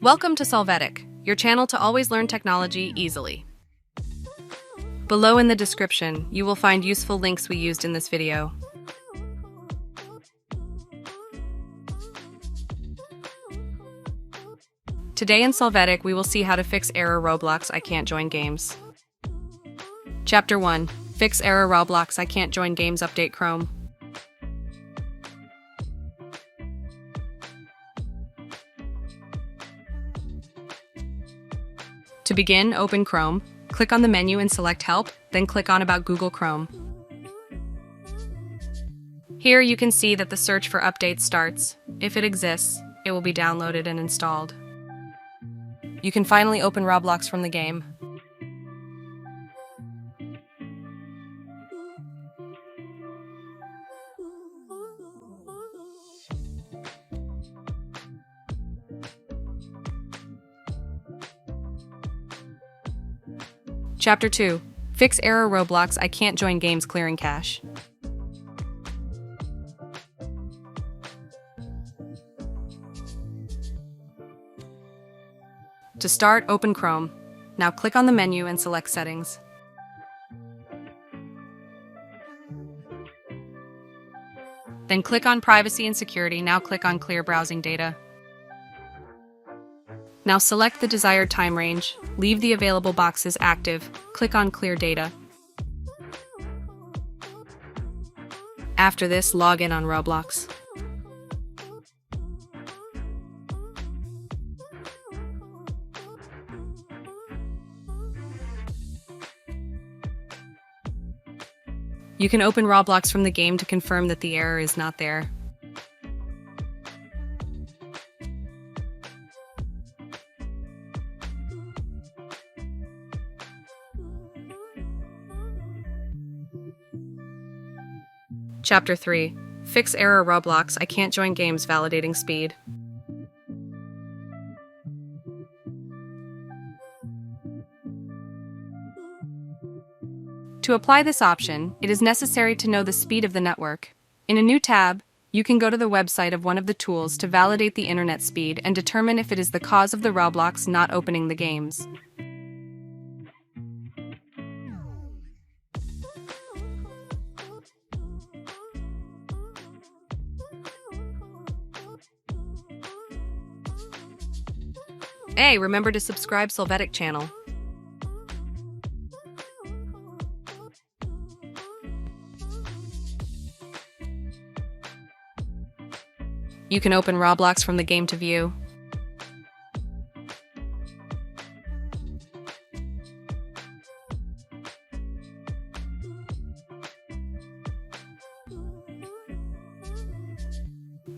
Welcome to Solvetic, your channel to always learn technology easily. Below in the description, you will find useful links we used in this video. Today in Solvetic, we will see how to fix error Roblox I can't join games. Chapter 1. Fix error Roblox I can't join games update Chrome. To begin, open Chrome, click on the menu and select Help, then click on About Google Chrome. Here you can see that the search for updates starts. If it exists, it will be downloaded and installed. You can finally open Roblox from the game. Chapter 2. Fix error Roblox I can't join games clearing cache. To start, open Chrome. Now click on the menu and select Settings. Then click on Privacy and Security. Now click on Clear Browsing Data. Now select the desired time range, leave the available boxes active, click on Clear Data. After this, log in on Roblox. You can open Roblox from the game to confirm that the error is not there. Chapter 3. Fix error Roblox I can't join games validating speed. To apply this option, it is necessary to know the speed of the network. In a new tab, you can go to the website of one of the tools to validate the internet speed and determine if it is the cause of the Roblox not opening the games. Hey, remember to subscribe Solvetic channel. You can open Roblox from the game to view.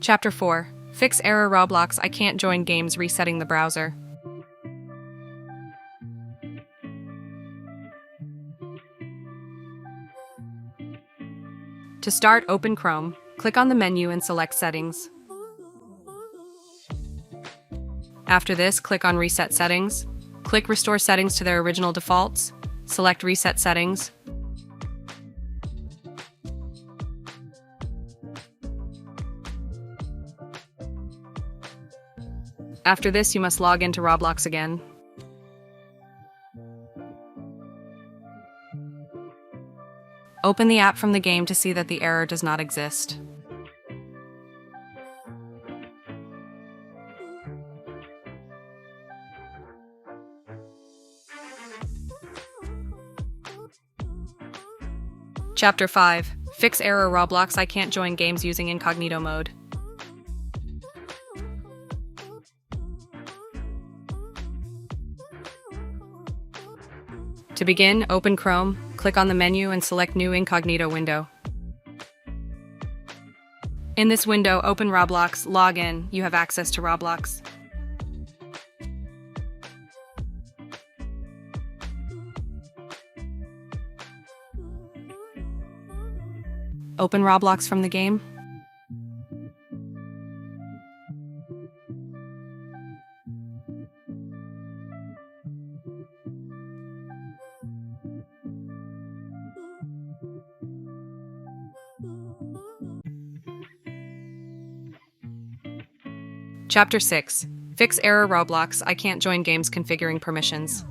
Chapter 4. Fix error Roblox I can't join games resetting the browser. To start, open Chrome, click on the menu and select Settings. After this, click on Reset Settings. Click Restore Settings to their original defaults. Select Reset Settings. After this, you must log into Roblox again. Open the app from the game to see that the error does not exist. Chapter 5. Fix error Roblox I can't join games using incognito mode. To begin, open Chrome, click on the menu and select New Incognito window. In this window, open Roblox, log in, you have access to Roblox. Open Roblox from the game. Chapter 6. Fix error Roblox I can't join games configuring permissions.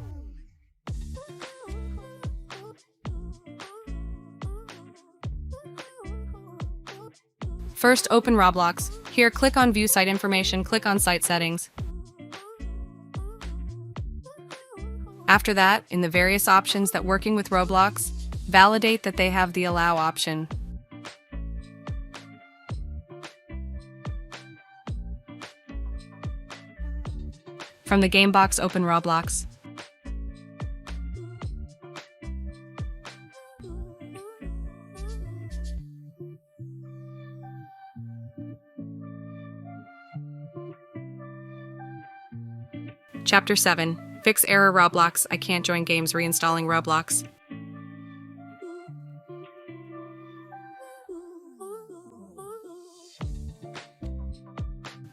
First, open Roblox. Here, click on View Site Information, click on Site Settings. After that, in the various options that working with Roblox, validate that they have the Allow option. From the game box, open Roblox. Chapter 7. Fix error Roblox I can't join games reinstalling Roblox.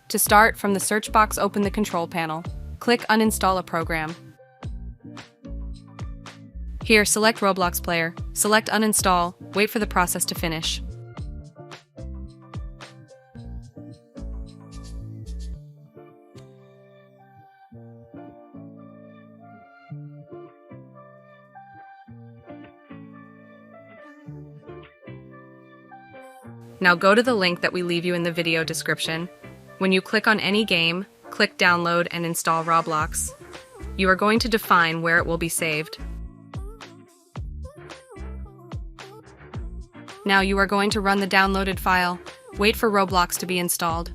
To start, from the search box, open the control panel. Click Uninstall a program. Here, select Roblox Player. Select Uninstall. Wait for the process to finish. Now go to the link that we leave you in the video description. When you click on any game, click Download and install Roblox. You are going to define where it will be saved. Now you are going to run the downloaded file. Wait for Roblox to be installed.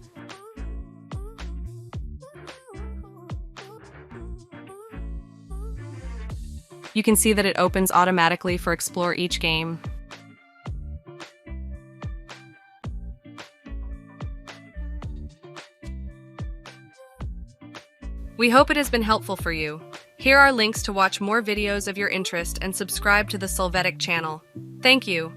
You can see that it opens automatically for Explore each game. We hope it has been helpful for you. Here are links to watch more videos of your interest and subscribe to the Solvetic channel. Thank you.